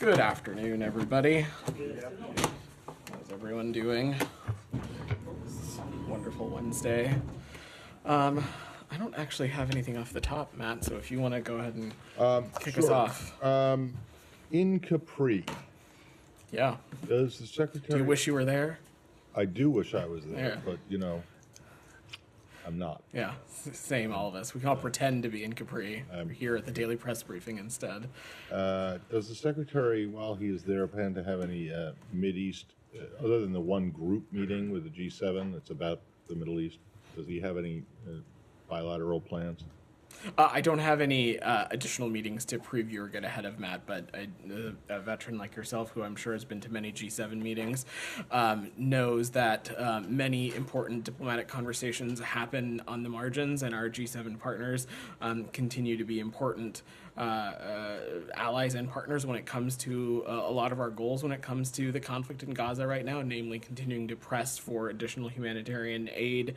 Good afternoon, everybody. How's everyone doing? It's a wonderful Wednesday. I don't actually have anything off the top, Matt, so if you want to go ahead and kick us off. In Capri, Yeah. does the secretary... Do you wish you were there? I do wish I was there, Yeah. but, I'm not. Yeah, same, all of us. We can all pretend to be in Capri. We're here at the Daily Press Briefing instead. Does the secretary, while he is there, plan to have any Mideast, other than the one group meeting with the G7 that's about the Middle East, does he have any bilateral plans? I don't have any additional meetings to preview or get ahead of, Matt, but a veteran like yourself, who I'm sure has been to many G7 meetings, knows that many important diplomatic conversations happen on the margins, and our G7 partners continue to be important allies and partners when it comes to a lot of our goals when it comes to the conflict in Gaza right now, namely continuing to press for additional humanitarian aid,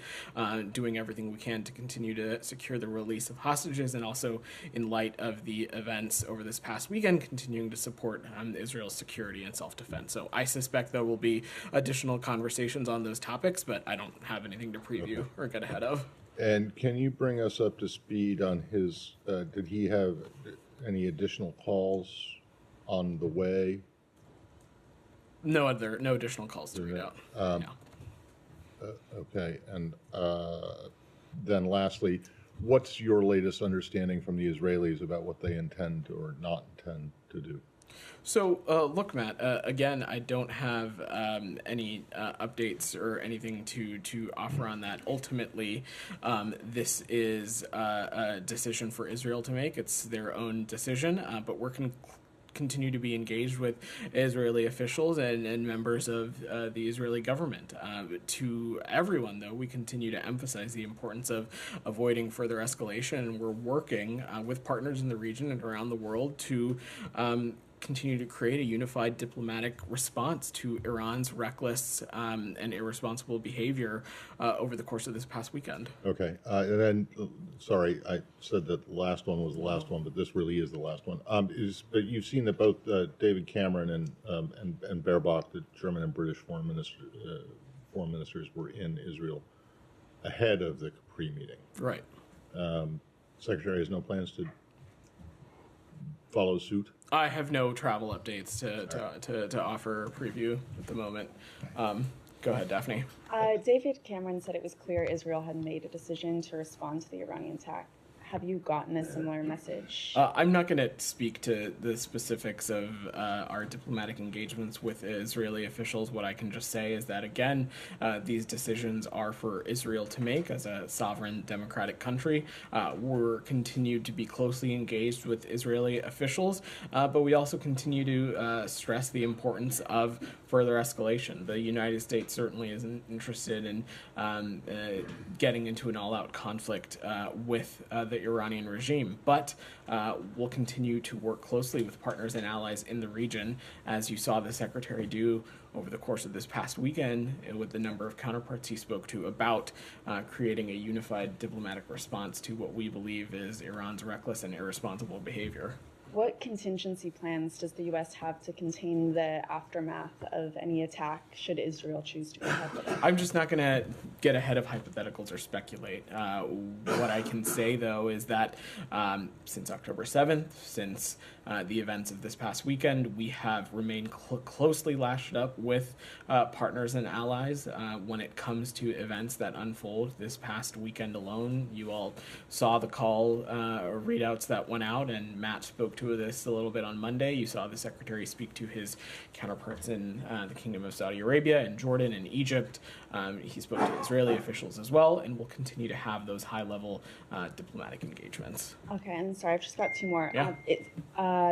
doing everything we can to continue to secure the release of hostages, and also, in light of the events over this past weekend, continuing to support Israel's security and self-defense. So I suspect there will be additional conversations on those topics, but I don't have anything to preview or get ahead of. And can you bring us up to speed on his, did he have any additional calls on the way? No additional calls to read out. Okay, and then lastly, what's your latest understanding from the Israelis about what they intend or not intend to do? So, look, Matt, again, I don't have any updates or anything to offer on that. Ultimately, this is a decision for Israel to make. It's their own decision, but we're continue to be engaged with Israeli officials and members of the Israeli government. To everyone, though, we continue to emphasize the importance of avoiding further escalation, and we're working with partners in the region and around the world to continue to create a unified diplomatic response to Iran's reckless and irresponsible behavior over the course of this past weekend. Okay, and then, sorry, I said that the last one was the last one, but this really is the last one. But you've seen that both David Cameron and Baerbock, the German and British foreign ministers, were in Israel ahead of the Capri meeting. Right. Secretary has no plans to follow suit? I have no travel updates to offer preview at the moment. Go ahead, Daphne. David Cameron said it was clear Israel had made a decision to respond to the Iranian attack. Have you gotten a similar message? I'm not going to speak to the specifics of our diplomatic engagements with Israeli officials. What I can just say is that, again, these decisions are for Israel to make as a sovereign democratic country. We're continued to be closely engaged with Israeli officials, but we also continue to stress the importance of further escalation. The United States certainly isn't interested in getting into an all-out conflict with the Iranian regime, but we'll continue to work closely with partners and allies in the region, as you saw the Secretary do over the course of this past weekend with the number of counterparts he spoke to about creating a unified diplomatic response to what we believe is Iran's reckless and irresponsible behavior. What contingency plans does the U.S. have to contain the aftermath of any attack should Israel choose to go ahead with it? I'm just not going to get ahead of hypotheticals or speculate. What I can say, though, is that since October 7th, since the events of this past weekend, we have remained closely lashed up with partners and allies when it comes to events that unfold this past weekend alone. You all saw the call readouts that went out, and Matt spoke to this a little bit on Monday. You saw the Secretary speak to his counterparts in the Kingdom of Saudi Arabia and Jordan and Egypt. He spoke to Israeli officials as well, and will continue to have those high-level diplomatic engagements. Okay, and sorry, I've just got two more. Yeah.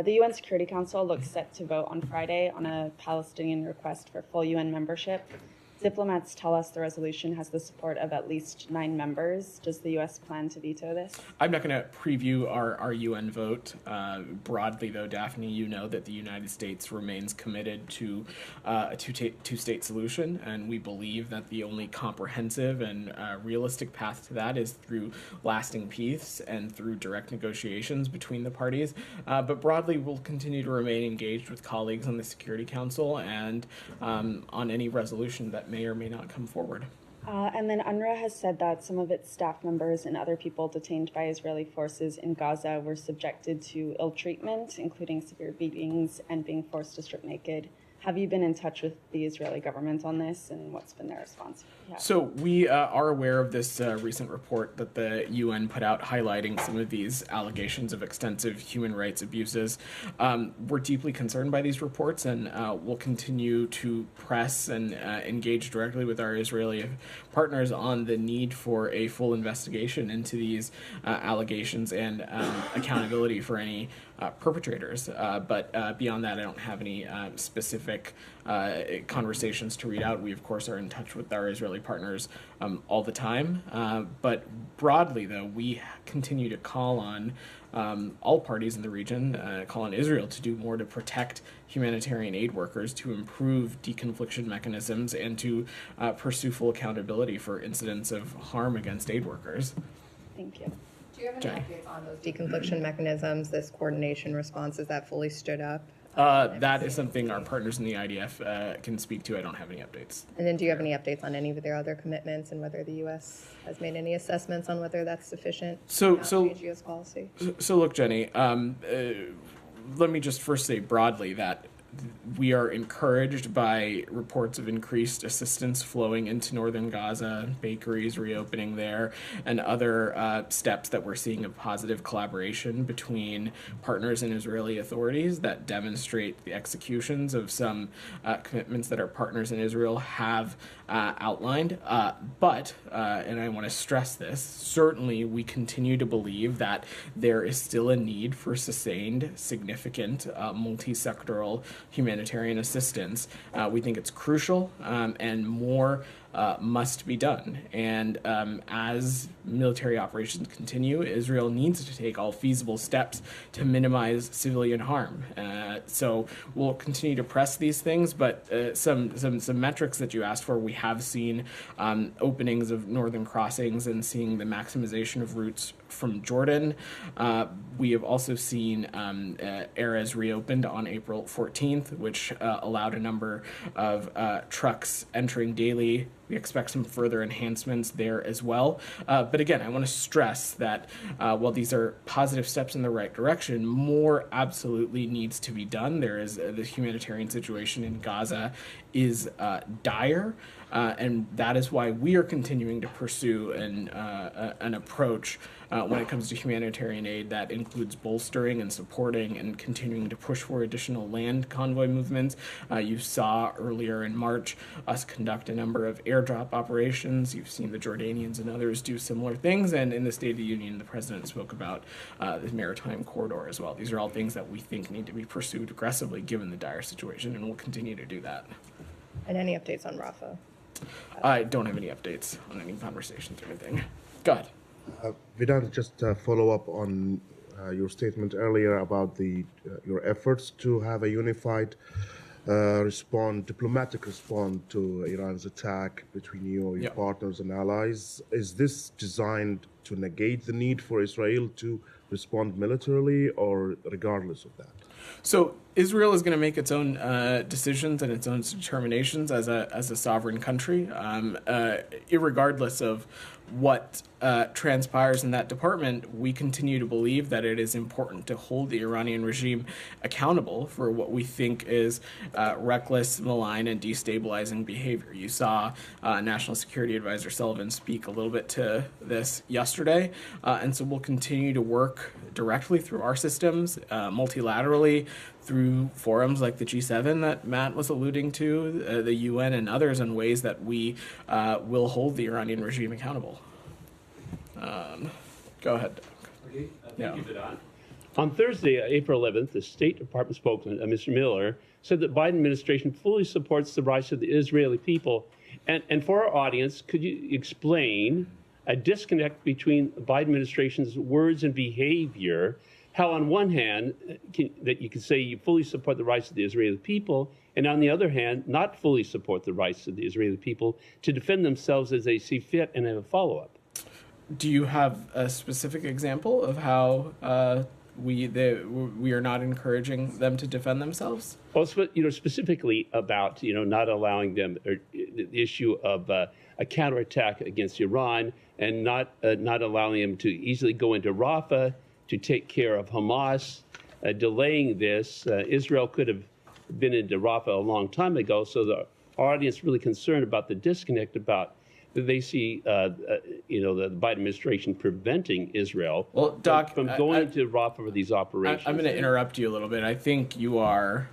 The UN Security Council looks set to vote on Friday on a Palestinian request for full UN membership. Diplomats tell us the resolution has the support of at least 9 members. Does the U.S. plan to veto this? I'm not going to preview our UN vote. Broadly, though, Daphne, you know that the United States remains committed to a two-state solution, and we believe that the only comprehensive and realistic path to that is through lasting peace and through direct negotiations between the parties. But broadly, we'll continue to remain engaged with colleagues on the Security Council and on any resolution that may or may not come forward. And then UNRWA has said that some of its staff members and other people detained by Israeli forces in Gaza were subjected to ill treatment, including severe beatings and being forced to strip naked. Have you been in touch with the Israeli government on this, and what's been their response? Yeah. So we are aware of this recent report that the UN put out highlighting some of these allegations of extensive human rights abuses. We're deeply concerned by these reports, and we'll continue to press and engage directly with our Israeli partners on the need for a full investigation into these allegations and accountability for any perpetrators. But beyond that, I don't have any specific conversations to read out. We, of course, are in touch with our Israeli partners all the time. But broadly, though, we continue to call on all parties in the region, call on Israel to do more to protect humanitarian aid workers, to improve deconfliction mechanisms, and to pursue full accountability for incidents of harm against aid workers. Thank you. Do you have any updates on those deconfliction mechanisms, this coordination response? Is that fully stood up? That is something our partners in the IDF can speak to. I don't have any updates. And then do you have any updates on any of their other commitments and whether the U.S. has made any assessments on whether that's sufficient to change U.S. policy? So look, Jenny, let me just first say broadly that we are encouraged by reports of increased assistance flowing into northern Gaza, bakeries reopening there, and other steps that we're seeing of positive collaboration between partners and Israeli authorities that demonstrate the executions of some commitments that our partners in Israel have outlined. But, and I want to stress this, certainly we continue to believe that there is still a need for sustained, significant, multi-sectoral humanitarian assistance. We think it's crucial, and more must be done. And as military operations continue, Israel needs to take all feasible steps to minimize civilian harm. So we'll continue to press these things, but some metrics that you asked for, we have seen openings of northern crossings and seeing the maximization of routes from Jordan. We have also seen Erez reopened on April 14th, which allowed a number of trucks entering daily. We expect some further enhancements there as well. But again, I want to stress that while these are positive steps in the right direction, more absolutely needs to be done. There is the humanitarian situation in Gaza is dire. And that is why we are continuing to pursue an approach when it comes to humanitarian aid that includes bolstering and supporting and continuing to push for additional land convoy movements. You saw earlier in March us conduct a number of airdrop operations. You've seen the Jordanians and others do similar things. And in the State of the Union, the president spoke about the maritime corridor as well. These are all things that we think need to be pursued aggressively given the dire situation, and we'll continue to do that. And any updates on Rafah? I don't have any updates on any conversations or anything. Go ahead. Vedant, just follow up on your statement earlier about your efforts to have a unified diplomatic response to Iran's attack between you, your partners and allies. Is this designed to negate the need for Israel to respond militarily, or regardless of that? So Israel is going to make its own decisions and its own determinations as a sovereign country, irregardless of what transpires in that department. We continue to believe that it is important to hold the Iranian regime accountable for what we think is reckless, malign, and destabilizing behavior. You saw National Security Advisor Sullivan speak a little bit to this yesterday, and so we'll continue to work directly through our systems, multilaterally, through forums like the G7 that Matt was alluding to, the UN and others, in ways that we will hold the Iranian regime accountable. Go ahead, Doug. Thank you, Vedant. On Thursday, April 11th, the State Department spokesman, Mr. Miller, said that Biden administration fully supports the rights of the Israeli people And for our audience, could you explain a disconnect between the Biden administration's words and behavior? How on one hand, that you could say you fully support the rights of the Israeli people, and on the other hand, not fully support the rights of the Israeli people to defend themselves as they see fit and have a follow-up. Do you have a specific example of how we are not encouraging them to defend themselves? Well, specifically about not allowing them, or the issue of a counterattack against Iran, and not allowing them to easily go into Rafah to take care of Hamas, delaying this. Israel could have been into Rafah a long time ago, so the audience really concerned about the disconnect about that they see, the Biden administration preventing Israel from going to Rafah for these operations. I'm going to interrupt you a little bit. I think you are,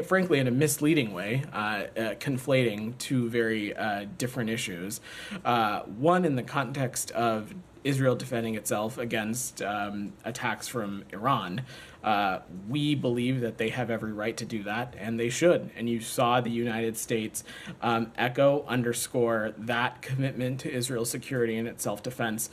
frankly, in a misleading way, conflating two very different issues. One, in the context of Israel defending itself against attacks from Iran. We believe that they have every right to do that, and they should. And you saw the United States underscore that commitment to Israel's security and its self-defense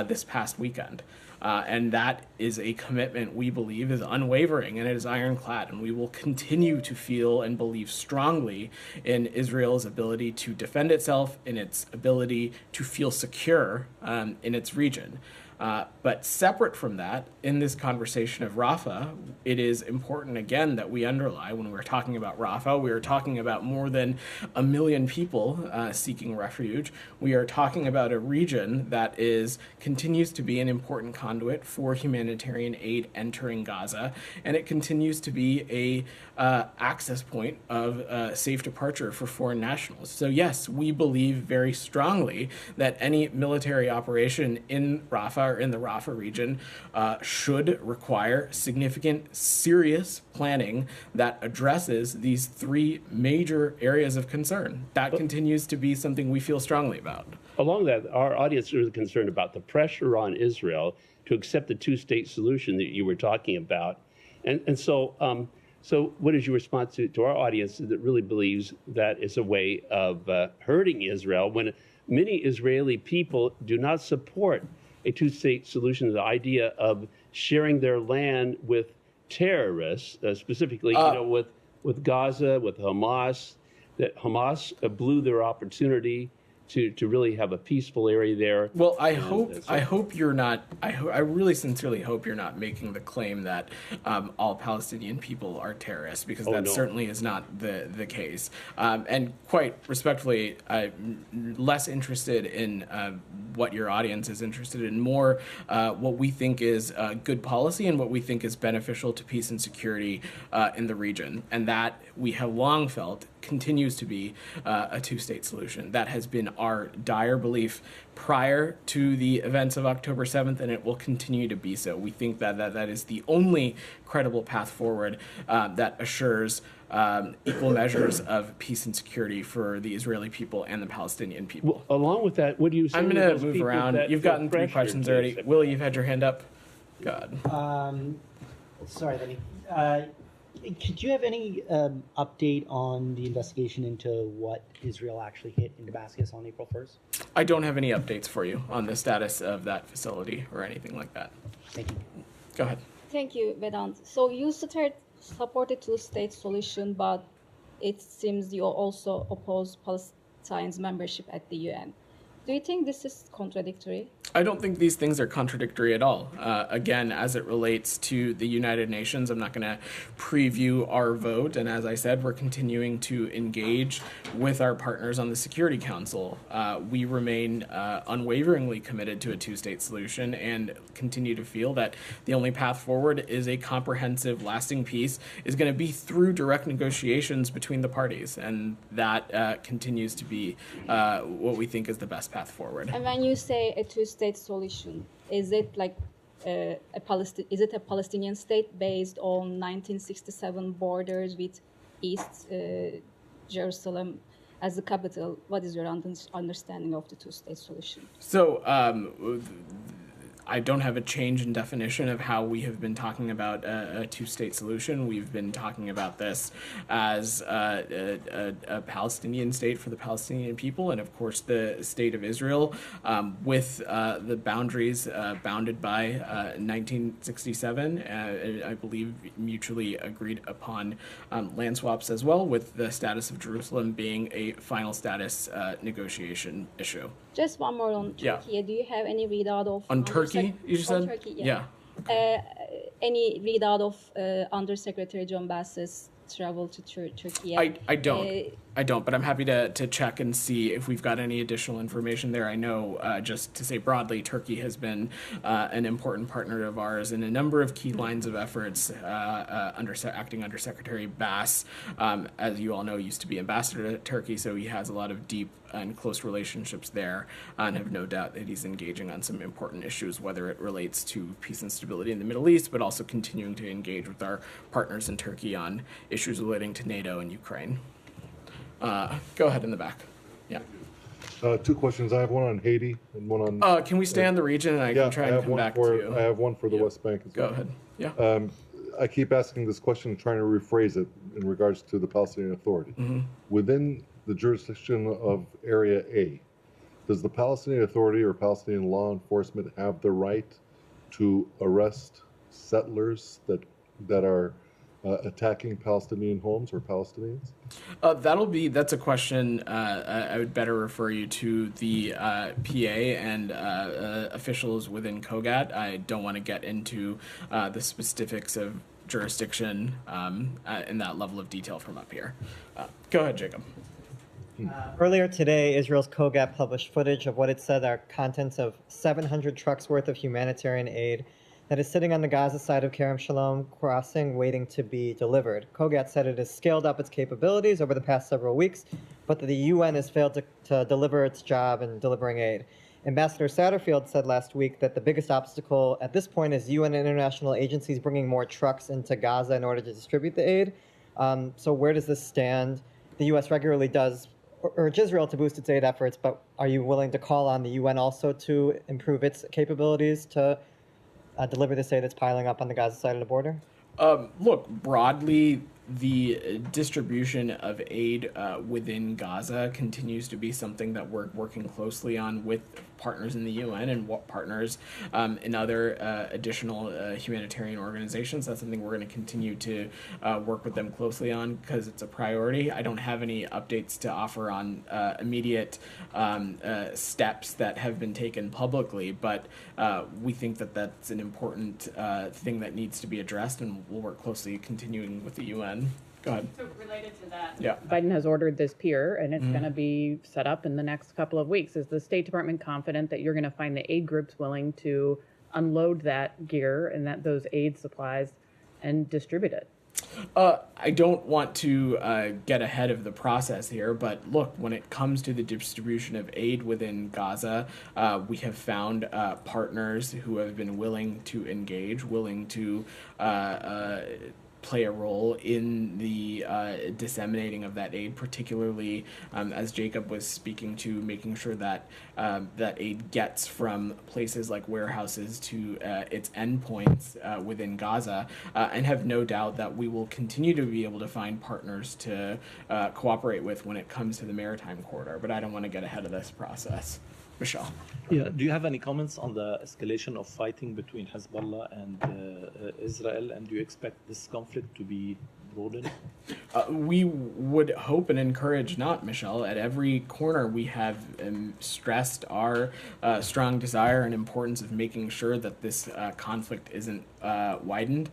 this past weekend. And that is a commitment we believe is unwavering and it is ironclad. And we will continue to feel and believe strongly in Israel's ability to defend itself, in its ability to feel secure in its region. But separate from that, in this conversation of Rafah, it is important, again, that we underline when we're talking about Rafah, we are talking about more than 1 million people seeking refuge. We are talking about a region that continues to be an important conduit for humanitarian aid entering Gaza, and it continues to be a access point of safe departure for foreign nationals. So yes, we believe very strongly that any military operation in Rafah or in the Rafah region should require significant, serious planning that addresses these three major areas of concern. That continues to be something we feel strongly about. Along that, our audience is concerned about the pressure on Israel to accept the two-state solution that you were talking about. And so what is your response to our audience that really believes that is a way of hurting Israel when many Israeli people do not support a two-state solution, the idea of sharing their land with terrorists, specifically, with Gaza, with Hamas, that Hamas blew their opportunity to really have a peaceful area there. Well, I hope you're not. I really sincerely hope you're not making the claim that all Palestinian people are terrorists, because that certainly is not the case. And quite respectfully, I'm less interested in what your audience is interested in, more what we think is good policy and what we think is beneficial to peace and security in the region, and that we have long felt continues to be a two-state solution. That has been our dire belief prior to the events of October 7th, and it will continue to be so. We think that is the only credible path forward that assures equal measures of peace and security for the Israeli people and the Palestinian people. Well, along with that, what do you say? I'm going to move around. You've gotten 3 questions already. Willie, you've had your hand up. God. Sorry, Lenny. Could you have any update on the investigation into what Israel actually hit in Damascus on April 1st? I don't have any updates for you on the status of that facility or anything like that. Thank you. Go ahead. Thank you, Vedant. So you supported two-state solution, but it seems you also oppose Palestine's membership at the UN. Do you think this is contradictory? I don't think these things are contradictory at all. Again, as it relates to the United Nations, I'm not going to preview our vote. And as I said, we're continuing to engage with our partners on the Security Council. We remain unwaveringly committed to a two-state solution and continue to feel that the only path forward is a comprehensive, lasting peace is going to be through direct negotiations between the parties. And that continues to be what we think is the best path forward. And when you say a two-state solution, is it like a Palestinian state based on 1967 borders with East Jerusalem as the capital? What is your understanding of the two-state solution? So I don't have a change in definition of how we have been talking about a two-state solution. We've been talking about this as a Palestinian state for the Palestinian people, and of course the state of Israel, with the boundaries bounded by 1967. I believe mutually agreed upon land swaps as well, with the status of Jerusalem being a final status negotiation issue. Just one more on Turkey. Yeah. Do you have any readout of On Turkey, you just said? Turkey, yeah. Any readout of Undersecretary John Bass's travel to Turkey? I don't, but I'm happy to check and see if we've got any additional information there. I know, just to say broadly, Turkey has been an important partner of ours in a number of key lines of efforts. Acting Undersecretary Bass, as you all know, used to be ambassador to Turkey, so he has a lot of deep and close relationships there, and have no doubt that he's engaging on some important issues, whether it relates to peace and stability in the Middle East, but also continuing to engage with our partners in Turkey on issues relating to NATO and Ukraine. Go ahead in the back. Yeah. Two questions. I have one on Haiti and one on. Can we stay on the region and I can try and come back to you? I have one for the West Bank as well. Go ahead. Yeah. I keep asking this question and trying to rephrase it in regards to the Palestinian Authority. Mm-hmm. Within the jurisdiction of Area A, does the Palestinian Authority or Palestinian law enforcement have the right to arrest settlers that are attacking Palestinian homes or Palestinians? That's a question I would better refer you to the PA and officials within COGAT. I don't want to get into the specifics of jurisdiction in that level of detail from up here. Go ahead, Jacob. Earlier today, Israel's COGAT published footage of what it said are contents of 700 trucks worth of humanitarian aid that is sitting on the Gaza side of Kerem Shalom crossing, waiting to be delivered. COGAT said it has scaled up its capabilities over the past several weeks, but that the UN has failed to deliver its job in delivering aid. Ambassador Satterfield said last week that the biggest obstacle at this point is UN and international agencies bringing more trucks into Gaza in order to distribute the aid. So where does this stand? The U.S. regularly does urge Israel to boost its aid efforts, but are you willing to call on the UN also to improve its capabilities to deliver this aid that's piling up on the Gaza side of the border? Look, broadly, the distribution of aid within Gaza continues to be something that we're working closely on with partners in the UN and partners in other additional humanitarian organizations. That's something we're going to continue to work with them closely on because it's a priority. I don't have any updates to offer on immediate steps that have been taken publicly, but we think that that's an important thing that needs to be addressed, and we'll work closely continuing with the UN. Go ahead. So related to that, yeah. Biden has ordered this pier, and it's going to be set up in the next couple of weeks. Is the State Department confident that you're going to find the aid groups willing to unload that gear and that those aid supplies and distribute it? I don't want to get ahead of the process here, but look, when it comes to the distribution of aid within Gaza, we have found partners who have been willing to engage, willing to play a role in the disseminating of that aid, particularly as Jacob was speaking to, making sure that that aid gets from places like warehouses to its endpoints within Gaza, and have no doubt that we will continue to be able to find partners to cooperate with when it comes to the maritime corridor. But I don't want to get ahead of this process. Michelle. Yeah. Do you have any comments on the escalation of fighting between Hezbollah and Israel, and do you expect this conflict to be broadened? We would hope and encourage not, Michelle. At every corner, we have stressed our strong desire and importance of making sure that this conflict isn't widened.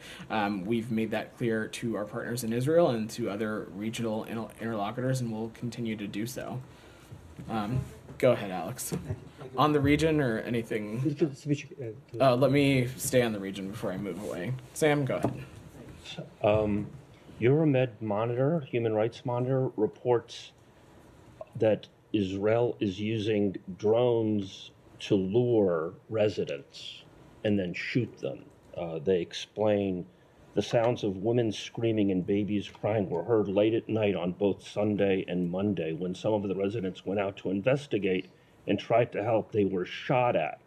We've made that clear to our partners in Israel and to other regional interlocutors, and we'll continue to do so. Go ahead, Alex. On the region or anything? Let me stay on the region before I move away. Sam, go ahead. Euromed Monitor, Human Rights Monitor, reports that Israel is using drones to lure residents and then shoot them. They explain the sounds of women screaming and babies crying were heard late at night on both Sunday and Monday. When some of the residents went out to investigate and tried to help, they were shot at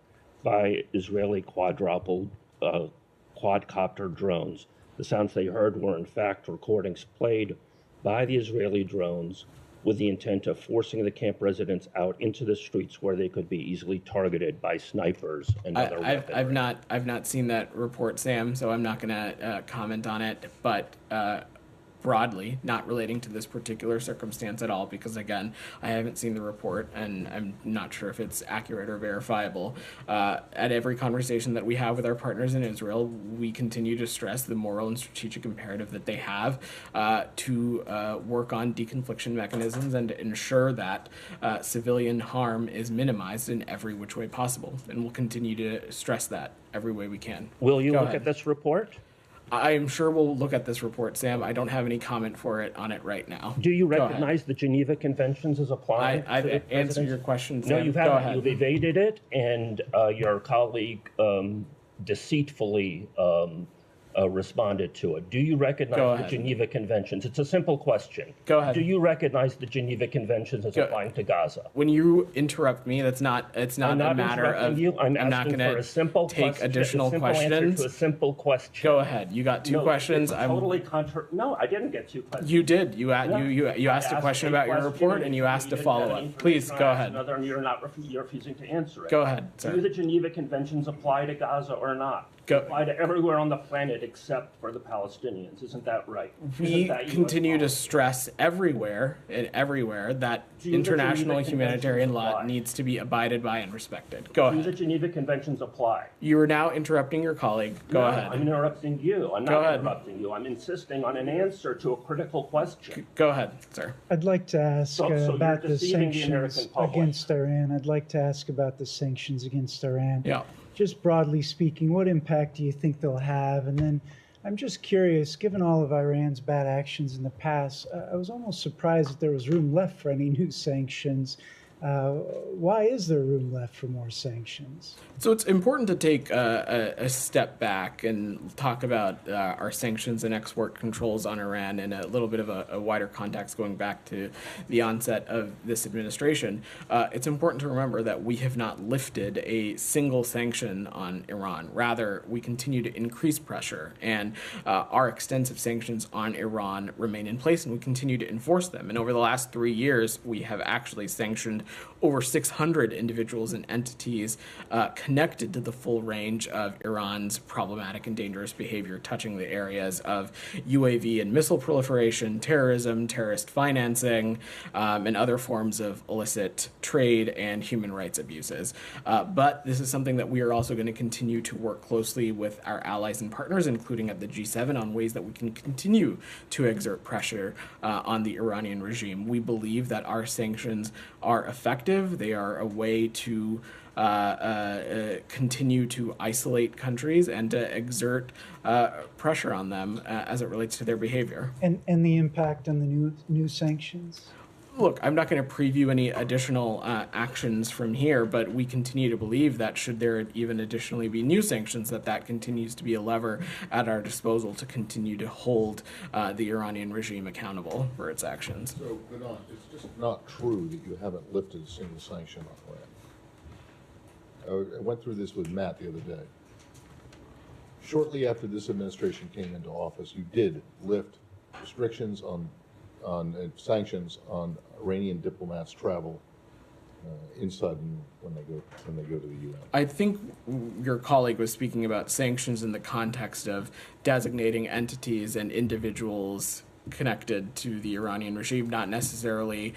by Israeli quadcopter drones. The sounds they heard were, in fact, recordings played by the Israeli drones with the intent of forcing the camp residents out into the streets where they could be easily targeted by snipers and other weaponry. I've not seen that report, Sam, so I'm not going to comment on it. But broadly, not relating to this particular circumstance at all, because again, I haven't seen the report and I'm not sure if it's accurate or verifiable. At every conversation that we have with our partners in Israel, we continue to stress the moral and strategic imperative that they have to work on deconfliction mechanisms and to ensure that civilian harm is minimized in every which way possible. And we'll continue to stress that every way we can. Will you look at this report? I'm sure we'll look at this report, Sam. I don't have any comment on it right now. Do you recognize the Geneva Conventions as applied? I've answered your question, Sam. No, you haven't. You've evaded it, and your colleague deceitfully responded to it. Do you recognize the Geneva Conventions? It's a simple question. Go ahead. Do you recognize the Geneva Conventions as applying to Gaza? When you interrupt me, it's not a matter of. I'm not going to take additional questions. Answer to a simple question. Go ahead. You got two questions. No, I didn't get two questions. You did. You asked a question about your report, and you asked a follow-up. Please go ahead. You're refusing to answer it. Go ahead, sir. Do the Geneva Conventions apply to Gaza or not? Apply to everywhere on the planet except for the Palestinians. Isn't that right? We continue to stress everywhere that international humanitarian law needs to be abided by and respected. Go ahead. Do the Geneva Conventions apply? You are now interrupting your colleague. Go ahead. I'm interrupting you. I'm not interrupting you. I'm insisting on an answer to a critical question. Go ahead, sir. I'd like to ask about the sanctions against Iran. I'd like to ask about the sanctions against Iran. Yeah. Just broadly speaking, what impact do you think they'll have? And then I'm just curious, given all of Iran's bad actions in the past, I was almost surprised that there was room left for any new sanctions. Why is there room left for more sanctions? So it's important to take a step back and talk about our sanctions and export controls on Iran in a little bit of a wider context going back to the onset of this administration. It's important to remember that we have not lifted a single sanction on Iran. Rather, we continue to increase pressure, and our extensive sanctions on Iran remain in place, and we continue to enforce them. And over the last 3 years, we have actually sanctioned over 600 individuals and entities connected to the full range of Iran's problematic and dangerous behavior, touching the areas of UAV and missile proliferation, terrorism, terrorist financing, and other forms of illicit trade and human rights abuses. But this is something that we are also going to continue to work closely with our allies and partners, including at the G7, on ways that we can continue to exert pressure on the Iranian regime. We believe that our sanctions are effective. They are a way to continue to isolate countries and to exert pressure on them as it relates to their behavior. And the impact on the new sanctions? Look, I'm not going to preview any additional actions from here, but we continue to believe that should there even additionally be new sanctions, that continues to be a lever at our disposal to continue to hold the Iranian regime accountable for its actions. So, Benon, it's just not true that you haven't lifted a single sanction on Iran. I went through this with Matt the other day. Shortly after this administration came into office, you did lift restrictions on sanctions on Iranian diplomats' travel inside when they go to the UN. I think your colleague was speaking about sanctions in the context of designating entities and individuals connected to the Iranian regime, not necessarily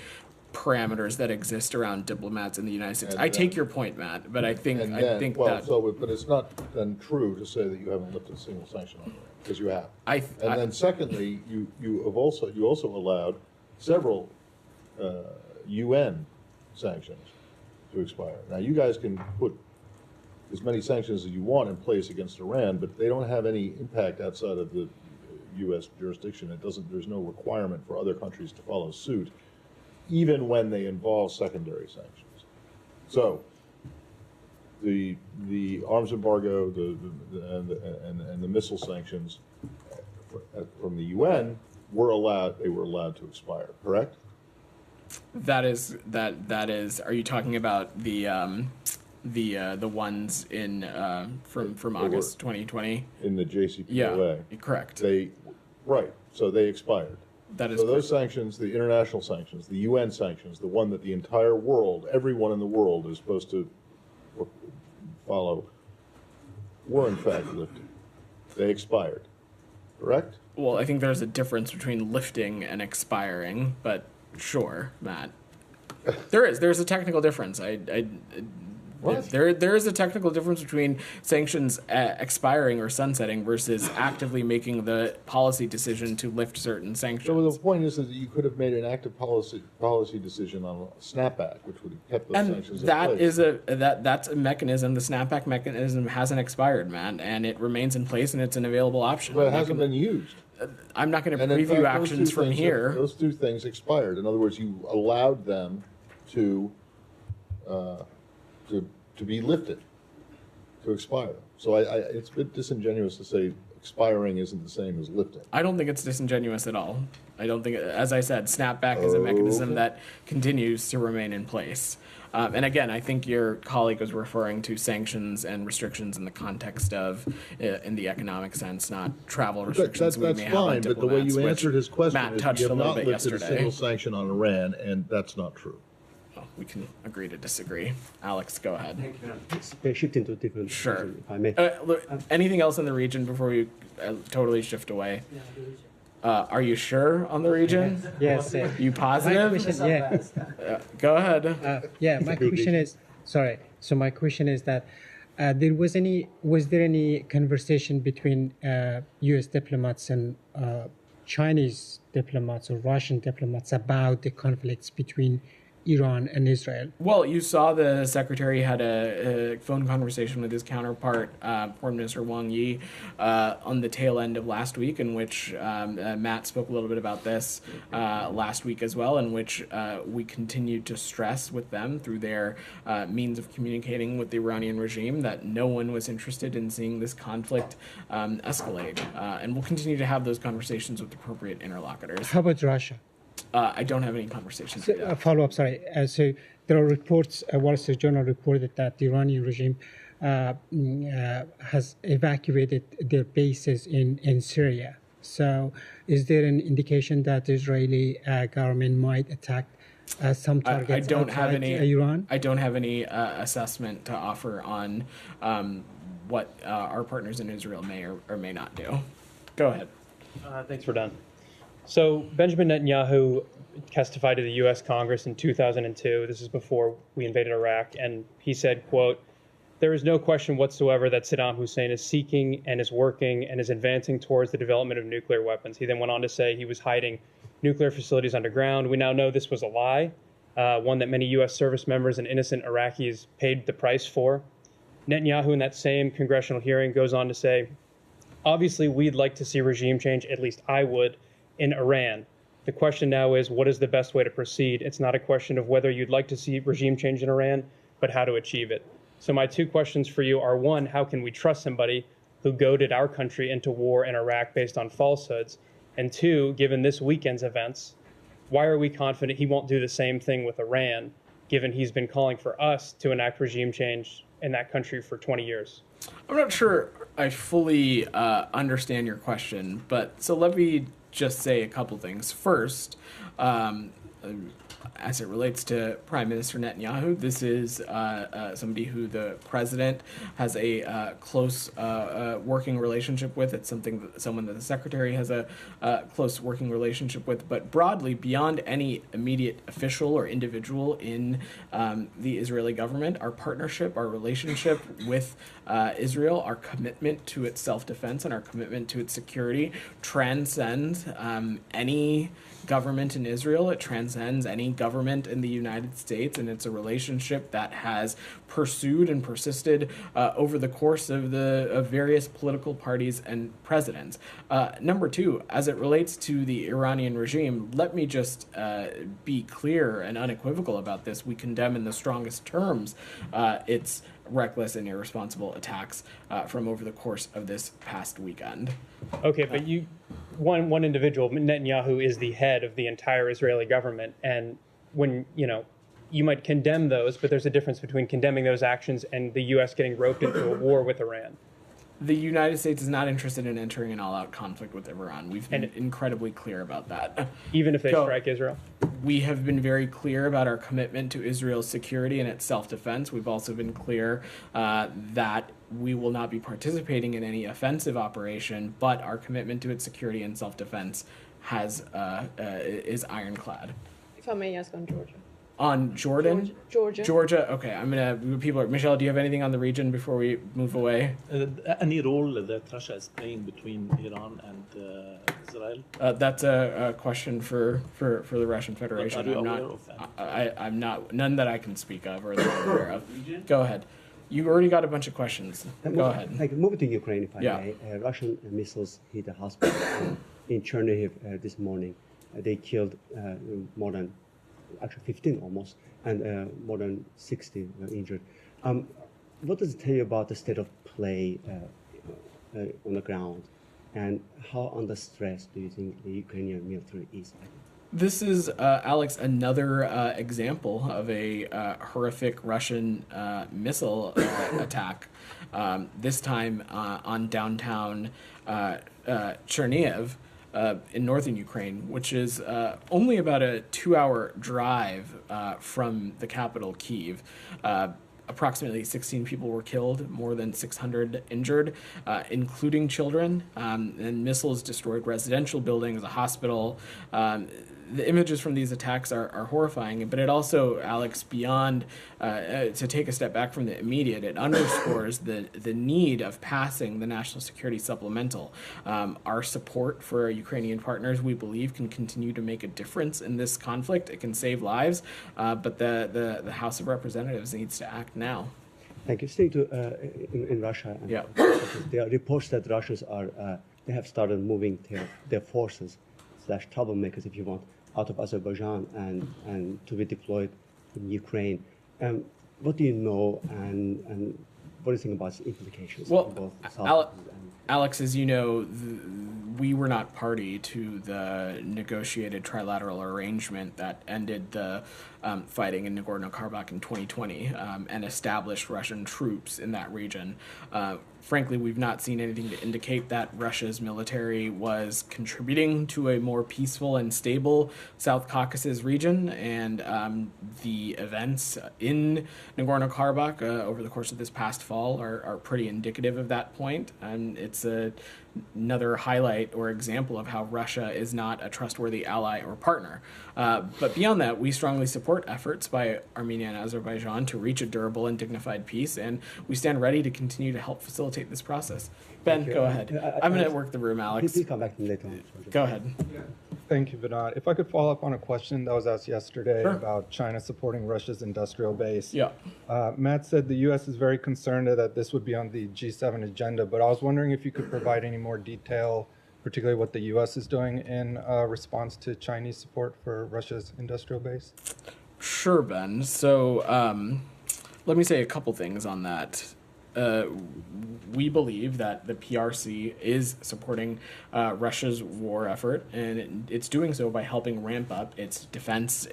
parameters that exist around diplomats in the United States. I take your point, Matt, but I think but it's not then true to say that you haven't lifted a single sanction on Iran, because you have. Then secondly, you also allowed several UN sanctions to expire. Now you guys can put as many sanctions as you want in place against Iran, but they don't have any impact outside of the U.S. jurisdiction. There's no requirement for other countries to follow suit, even when they involve secondary sanctions. So the arms embargo and the missile sanctions from the UN were allowed to expire, correct? That is. Are you talking about the the ones in from August 2020 in the JCPOA. Yeah, correct. So they expired. That is so those sanctions, the international sanctions, the UN sanctions, the one that the entire world, everyone in the world is supposed to follow, were in fact lifted. They expired, correct? Well, I think there's a difference between lifting and expiring, but sure, Matt. There's a technical difference. There is a technical difference between sanctions expiring or sunsetting versus actively making the policy decision to lift certain sanctions. So the point is that you could have made an active policy decision on a snapback, which would have kept those sanctions in place. That's a mechanism. The snapback mechanism hasn't expired, man, and it remains in place, and it's an available option. But it hasn't been used. I'm not going to preview actions from here. Those two things expired. In other words, you allowed them to be lifted, to expire. So it's a bit disingenuous to say expiring isn't the same as lifting. I don't think it's disingenuous at all. I don't think, as I said, snapback is a mechanism that continues to remain in place. And again, I think your colleague was referring to sanctions and restrictions in the context of, in the economic sense, not travel restrictions. That's fine, but the way you answered his question Matt is touched you a have little not bit lifted yesterday. a single sanction on Iran, and that's not true. Well, we can agree to disagree. Alex, go ahead. Shifting to a different Sure. region, if I may. Look, anything else in the region before we totally shift away? Are you sure on the region? Yes. You positive? My question, go ahead. My question is, sorry. So my question is that was there any conversation between U.S. diplomats and Chinese diplomats or Russian diplomats about the conflicts between Iran and Israel? Well, you saw the secretary had a phone conversation with his counterpart, Foreign Minister Wang Yi, on the tail end of last week, in which Matt spoke a little bit about this last week as well, in which we continued to stress with them through their means of communicating with the Iranian regime that no one was interested in seeing this conflict escalate. And we'll continue to have those conversations with appropriate interlocutors. How about Russia? I don't have any conversations with that. Follow up, sorry. So there are reports, Wall Street Journal reported that the Iranian regime has evacuated their bases in Syria. So is there an indication that the Israeli government might attack some targets I don't have any Iran? I don't have any assessment to offer on what our partners in Israel may or may not do. Go ahead. Thanks for done. So Benjamin Netanyahu testified to the U.S. Congress in 2002. This is before we invaded Iraq. And he said, quote, "There is no question whatsoever that Saddam Hussein is seeking and is working and is advancing towards the development of nuclear weapons." He then went on to say he was hiding nuclear facilities underground. We now know this was a lie, one that many U.S. service members and innocent Iraqis paid the price for. Netanyahu, in that same congressional hearing, goes on to say, "Obviously, we'd like to see regime change, at least I would, in Iran. The question now is, what is the best way to proceed? It's not a question of whether you'd like to see regime change in Iran, but how to achieve it." So my two questions for you are, one, how can we trust somebody who goaded our country into war in Iraq based on falsehoods? And two, given this weekend's events, why are we confident he won't do the same thing with Iran, given he's been calling for us to enact regime change in that country for 20 years? I'm not sure I fully understand your question, but so let me just say a couple things. First, as it relates to Prime Minister Netanyahu, this is somebody who the president has a close working relationship with. It's someone that the secretary has a close working relationship with. But broadly, beyond any immediate official or individual in the Israeli government, our partnership, our relationship with Israel, our commitment to its self-defense and our commitment to its security transcends any government in Israel. It transcends any government in the United States, and it's a relationship that has pursued and persisted over the course of various political parties and presidents. Number two, as it relates to the Iranian regime, let me just be clear and unequivocal about this. We condemn in the strongest terms its reckless and irresponsible attacks from over the course of this past weekend. Okay, but one individual, Netanyahu, is the head of the entire Israeli government, and when you might condemn those, but there's a difference between condemning those actions and the U.S. getting roped into a war with Iran. The United States is not interested in entering an all-out conflict with Iran. We've been incredibly clear about that. Even if they strike Israel? We have been very clear about our commitment to Israel's security and its self-defense. We've also been clear that we will not be participating in any offensive operation, but our commitment to its security and self-defense is ironclad. If I may ask on Georgia. On Jordan? Georgia. Okay, Michelle, do you have anything on the region before we move away? Any role that Russia is playing between Iran and Israel? That's a question for the Russian Federation. Are you aware of any? I'm not, none that I can speak of or that I'm aware of. Go ahead. You already got a bunch of questions. Go ahead. Moving to Ukraine, if I Yeah. may. Russian missiles hit a hospital in Chernihiv this morning. They killed more than, actually 15 almost, and more than 60 were injured. What does it tell you about the state of play on the ground, and how under stress do you think the Ukrainian military is? This is, Alex, another example of a horrific Russian missile attack, this time on downtown Chernihiv in northern Ukraine, which is only about a 2-hour drive from the capital, Kyiv. Approximately 16 people were killed, more than 600 injured, including children, and missiles destroyed residential buildings, a hospital. The images from these attacks are horrifying, but it also, Alex, beyond, to take a step back from the immediate, it underscores the need of passing the National Security Supplemental. Our support for our Ukrainian partners, we believe, can continue to make a difference in this conflict. It can save lives, but the House of Representatives needs to act now. Thank you. Staying in Russia, there are reports that Russians they have started moving their forces / troublemakers, if you want, out of Azerbaijan and to be deployed in Ukraine. What do you know, and what do you think about its implications? Well, Alex, as you know, we were not party to the negotiated trilateral arrangement that ended the fighting in Nagorno-Karabakh in 2020 and established Russian troops in that region. Frankly, we've not seen anything to indicate that Russia's military was contributing to a more peaceful and stable South Caucasus region, and the events in Nagorno-Karabakh over the course of this past fall are pretty indicative of that point, and it's another highlight or example of how Russia is not a trustworthy ally or partner. But beyond that, we strongly support efforts by Armenia and Azerbaijan to reach a durable and dignified peace, and we stand ready to continue to help facilitate this process. Ben, go ahead. I'm going to work the room, Alex. Please come back to me later on. Go ahead. Thank you, Vinod. If I could follow up on a question that was asked yesterday about China supporting Russia's industrial base. Yeah. Matt said the U.S. is very concerned that this would be on the G7 agenda, but I was wondering if you could provide any more detail, particularly what the U.S. is doing in response to Chinese support for Russia's industrial base. Sure, Ben. So let me say a couple things on that. We believe that the PRC is supporting Russia's war effort, and it's doing so by helping ramp up its defense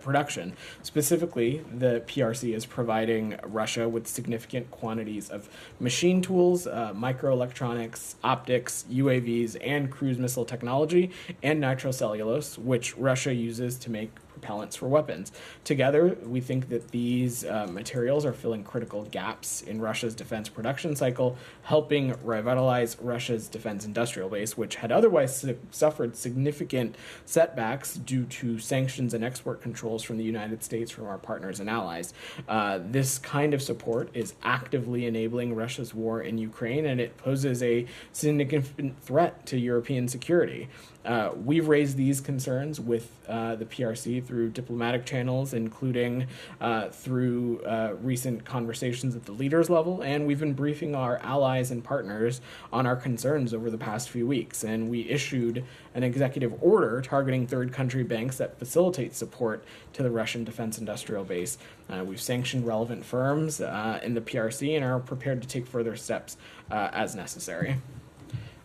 production. Specifically, the PRC is providing Russia with significant quantities of machine tools, microelectronics, optics, UAVs, and cruise missile technology, and nitrocellulose, which Russia uses to make propellants for weapons. Together, we think that these materials are filling critical gaps in Russia's defense production cycle, helping revitalize Russia's defense industrial base, which had otherwise suffered significant setbacks due to sanctions and export controls from the United States, from our partners and allies. This kind of support is actively enabling Russia's war in Ukraine, and it poses a significant threat to European security. We've raised these concerns with the PRC through diplomatic channels, including through recent conversations at the leaders level, and we've been briefing our allies and partners on our concerns over the past few weeks. And we issued an executive order targeting third country banks that facilitate support to the Russian defense industrial base. We've sanctioned relevant firms in the PRC and are prepared to take further steps as necessary.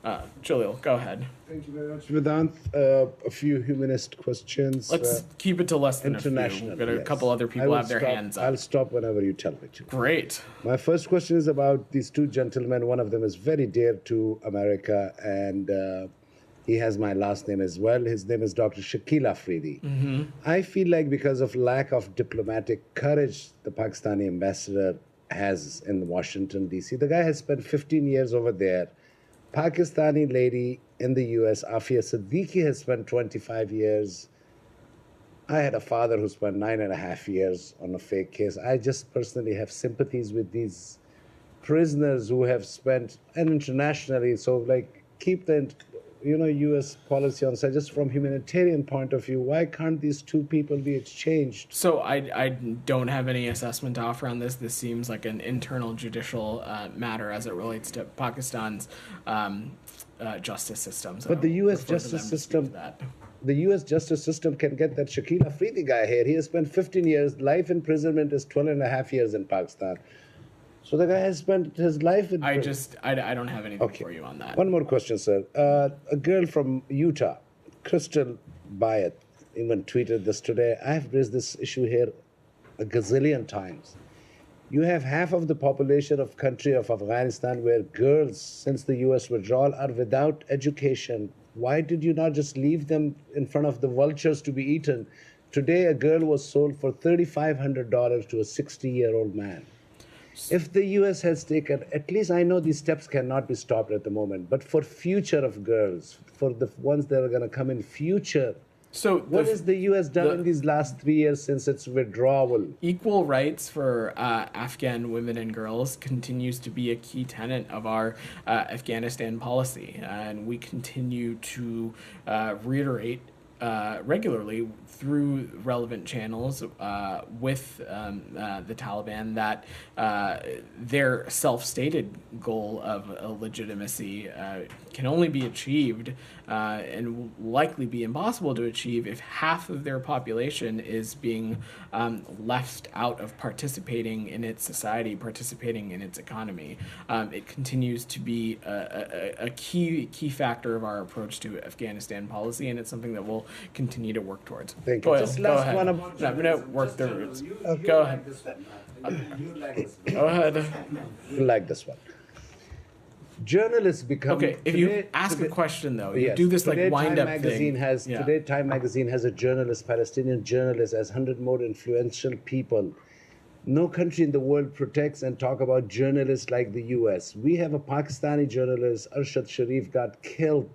Jalil, go ahead. Thank you very much, Vedant. A few humanist questions. Let's keep it to less than a few. We've got a couple other people have their hands up. I'll stop whenever you tell me to. Great. My first question is about these two gentlemen. One of them is very dear to America, and he has my last name as well. His name is Dr. Shakil Afridi. Mm-hmm. I feel like because of lack of diplomatic courage the Pakistani ambassador has in Washington, D.C., the guy has spent 15 years over there. Pakistani lady in the U.S., Afia Siddiqui, has spent 25 years. I had a father who spent 9.5 years on a fake case. I just personally have sympathies with these prisoners who have spent, and internationally, so like keep the U.S. policy on side. Just from humanitarian point of view, why can't these two people be exchanged? So I don't have any assessment to offer on this. This seems like an internal judicial matter as it relates to Pakistan's justice system. So but the U.S. justice system, can get that Shakil Afridi guy here. He has spent 15 years. Life imprisonment is 12.5 years in Pakistan. So the guy has spent his life in prison. I don't have anything for you on that. One more question, sir. A girl from Utah, Crystal Bayat, even tweeted this today. I have raised this issue here a gazillion times. You have half of the population of country of Afghanistan where girls, since the U.S. withdrawal, are without education. Why did you not just leave them in front of the vultures to be eaten? Today, a girl was sold for $3,500 to a 60-year-old man. If the U.S. has taken, at least I know these steps cannot be stopped at the moment, but for future of girls, for the ones that are going to come in future, so what has the U.S. done in these last 3 years since its withdrawal? Equal rights for Afghan women and girls continues to be a key tenet of our Afghanistan policy, and we continue to reiterate regularly through relevant channels with the Taliban that their self-stated goal of legitimacy can only be achieved and will likely be impossible to achieve if half of their population is being left out of participating in its society, participating in its economy. It continues to be a key factor of our approach to Afghanistan policy, and it's something that we'll continue to work towards. Thank you. Goyle, Just go last ahead. one about I'm going to work the roots. Go ahead. Go ahead. You like this one. Journalists become... Okay, if you ask a question, though, you do this like wind-up thing. Today, Time Magazine has a journalist, Palestinian journalist, as 100 more influential people. No country in the world protects and talk about journalists like the U.S. We have a Pakistani journalist, Arshad Sharif, got killed.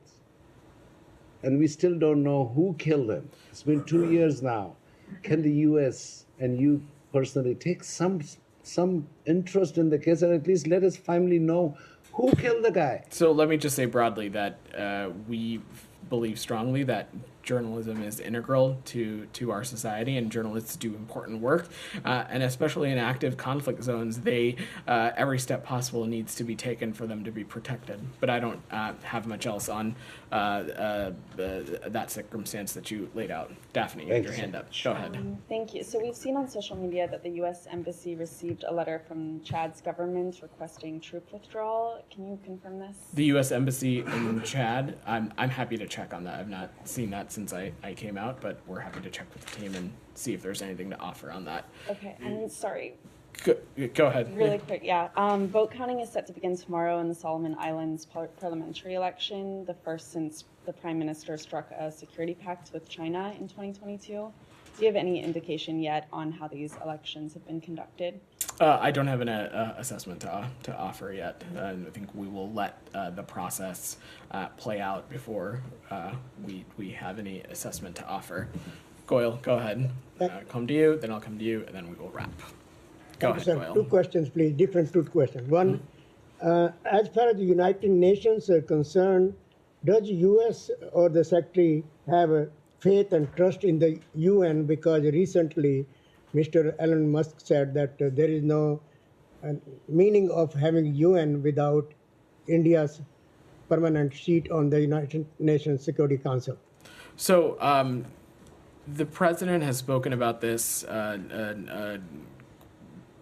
And we still don't know who killed him. It's been 2 years now. Can the U.S. and you personally take some interest in the case and at least let us finally know who killed the guy? So let me just say broadly that we believe strongly that journalism is integral to our society, and journalists do important work, and especially in active conflict zones, every step possible needs to be taken for them to be protected. But I don't have much else on that circumstance that you laid out. Daphne, you had your hand up. Go ahead. Thank you. So we've seen on social media that the U.S. Embassy received a letter from Chad's government requesting troop withdrawal. Can you confirm this? The U.S. Embassy in Chad, I'm happy to check on that. I've not seen that since I came out, but we're happy to check with the team and see if there's anything to offer on that. Okay, and sorry. Go ahead. Really quick, yeah. Vote counting is set to begin tomorrow in the Solomon Islands parliamentary election, the first since the Prime Minister struck a security pact with China in 2022. Do you have any indication yet on how these elections have been conducted? I don't have an assessment to offer yet. I think we will let the process play out before we have any assessment to offer. Goyle, go ahead. Come to you, then I'll come to you, and then we will wrap. Go ahead, Goyle. Two questions, please. Different two questions. One, as far as the United Nations are concerned, does U.S. or the Secretary have a faith and trust in the UN? Because recently, Mr. Elon Musk said that there is no meaning of having UN without India's permanent seat on the United Nations Security Council. So the president has spoken about this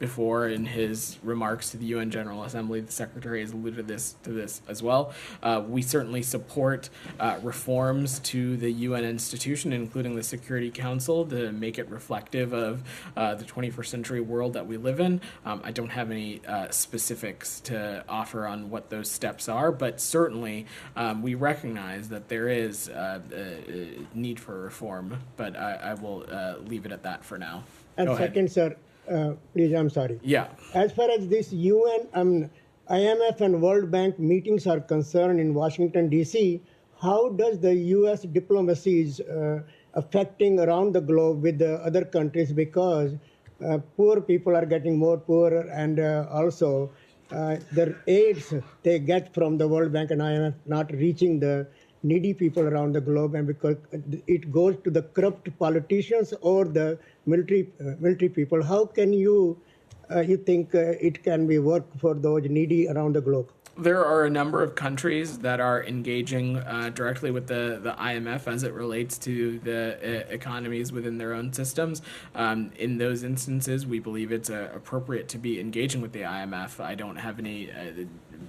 before in his remarks to the UN General Assembly. The Secretary has alluded to this as well. We certainly support reforms to the UN institution, including the Security Council, to make it reflective of the 21st century world that we live in. I don't have any specifics to offer on what those steps are, but certainly we recognize that there is a need for reform, but I will leave it at that for now. And Go second, ahead. sir, please, I'm sorry. Yeah. As far as this UN, IMF and World Bank meetings are concerned in Washington, D.C., how does the U.S. diplomacy is affecting around the globe with the other countries? Because poor people are getting more poorer, and also the aids they get from the World Bank and IMF not reaching the needy people around the globe, and because it goes to the corrupt politicians or the military people. How can you think it can be work for those needy around the globe? There are a number of countries that are engaging directly with the IMF as it relates to the economies within their own systems. In those instances, we believe it's appropriate to be engaging with the IMF. I don't have any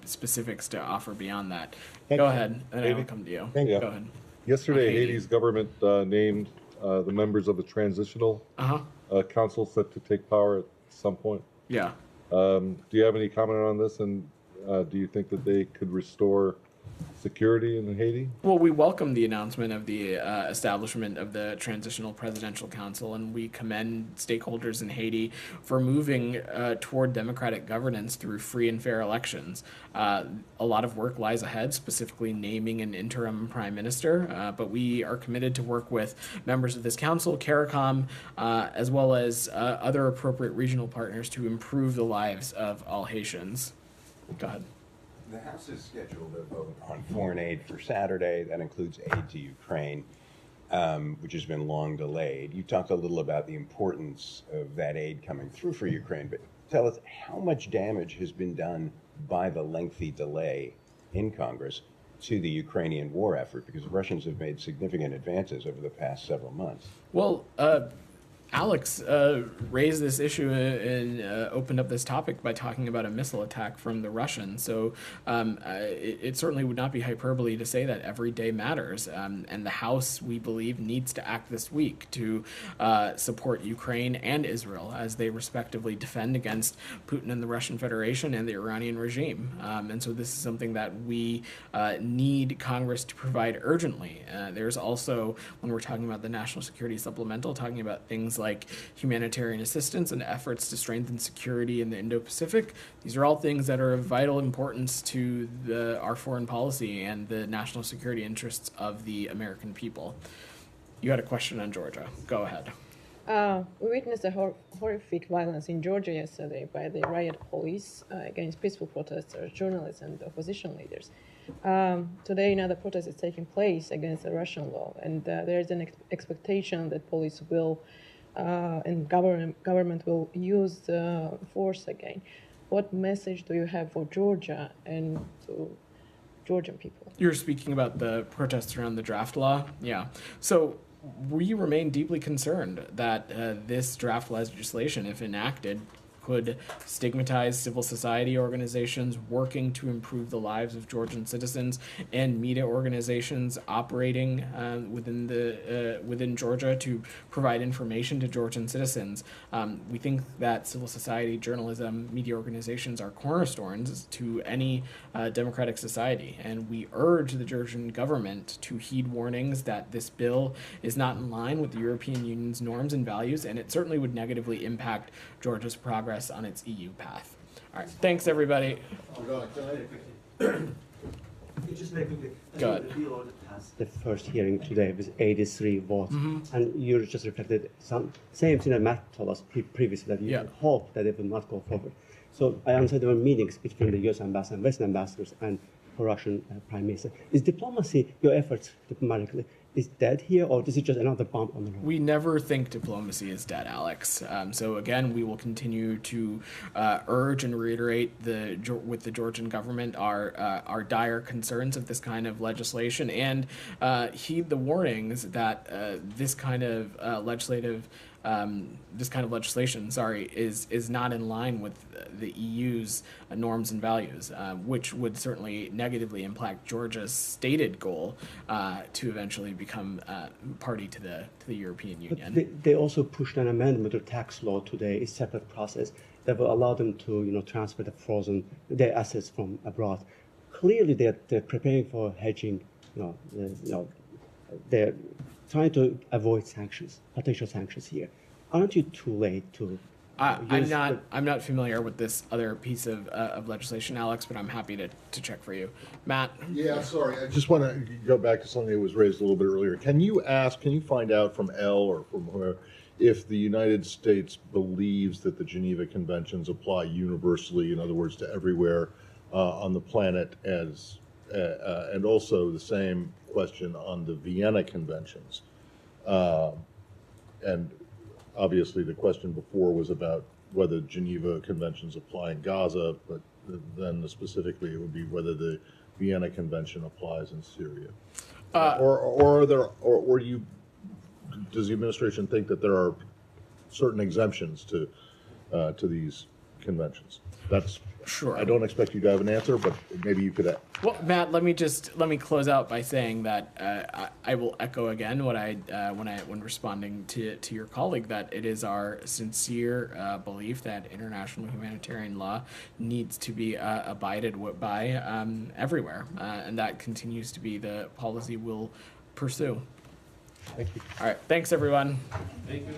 specifics to offer beyond that. Go ahead, and I will come to you. Thank you. Go ahead. Yesterday, Haiti's government named the members of the transitional council set to take power at some point. Yeah. Do you have any comment on this, and do you think that they could restore security in Haiti? Well, we welcome the announcement of the establishment of the Transitional Presidential Council, and we commend stakeholders in Haiti for moving toward democratic governance through free and fair elections. A lot of work lies ahead, specifically naming an interim prime minister, but we are committed to work with members of this council, CARICOM, as well as other appropriate regional partners to improve the lives of all Haitians. Go ahead. The House is scheduled to vote on foreign aid for Saturday. That includes aid to Ukraine, which has been long delayed. You talked a little about the importance of that aid coming through for Ukraine, but tell us how much damage has been done by the lengthy delay in Congress to the Ukrainian war effort, because Russians have made significant advances over the past several months. Well, Alex raised this issue and opened up this topic by talking about a missile attack from the Russians. So it certainly would not be hyperbole to say that every day matters. And the House, we believe, needs to act this week to support Ukraine and Israel as they respectively defend against Putin and the Russian Federation and the Iranian regime. And so this is something that we need Congress to provide urgently. There's also, when we're talking about the National Security Supplemental, talking about things like humanitarian assistance and efforts to strengthen security in the Indo-Pacific. These are all things that are of vital importance to our foreign policy and the national security interests of the American people. You had a question on Georgia. Go ahead. We witnessed a horrific violence in Georgia yesterday by the riot police against peaceful protesters, journalists, and opposition leaders. Today, another protest is taking place against the Russian law, and there is an expectation that police will and government will use force again. What message do you have for Georgia and to Georgian people? You're speaking about the protests around the draft law? Yeah. So we remain deeply concerned that this draft legislation, if enacted, could stigmatize civil society organizations working to improve the lives of Georgian citizens and media organizations operating within Georgia to provide information to Georgian citizens. We think that civil society, journalism, media organizations are cornerstones to any democratic society, and we urge the Georgian government to heed warnings that this bill is not in line with the European Union's norms and values, and it certainly would negatively impact Georgia's progress on its EU path. All right, thanks everybody. Just very quickly. Go ahead. The first hearing today with 83 votes, and you just reflected some same thing that Matt told us previously, that you hope that it will not go forward. So I understand there were meetings between the U.S. ambassador and Western ambassadors and the Russian prime minister. Is diplomacy, your efforts diplomatically, is dead here, or is it just another bump on the road? We never think diplomacy is dead, Alex. So again, we will continue to urge and reiterate with the Georgian government our dire concerns of this kind of legislation, and heed the warnings that this kind of legislative this kind of legislation, is not in line with the EU's norms and values, which would certainly negatively impact Georgia's stated goal to eventually become party to the European Union. But they also pushed an amendment to tax law today, a separate process that will allow them to transfer their assets from abroad. Clearly, they're preparing for hedging. They're trying to avoid sanctions, potential sanctions here. Aren't you too late to? I'm not familiar with this other piece of legislation, Alex, but I'm happy to check for you. Matt? Yeah, sorry. I just want to go back to something that was raised a little bit earlier. Can you find out from Elle or from whoever if the United States believes that the Geneva Conventions apply universally, in other words, to everywhere on the planet, and also the same question on the Vienna Conventions? And obviously the question before was about whether Geneva Conventions apply in Gaza, but then specifically it would be whether the Vienna Convention applies in Syria. Does the administration think that there are certain exemptions to these conventions? That's sure. I don't expect you to have an answer, but maybe you could. Well, Matt, let me close out by saying that I will echo again what when responding to your colleague, that it is our sincere belief that international humanitarian law needs to be abided by everywhere, and that continues to be the policy we'll pursue. Thank you. All right, thanks everyone. Thank you.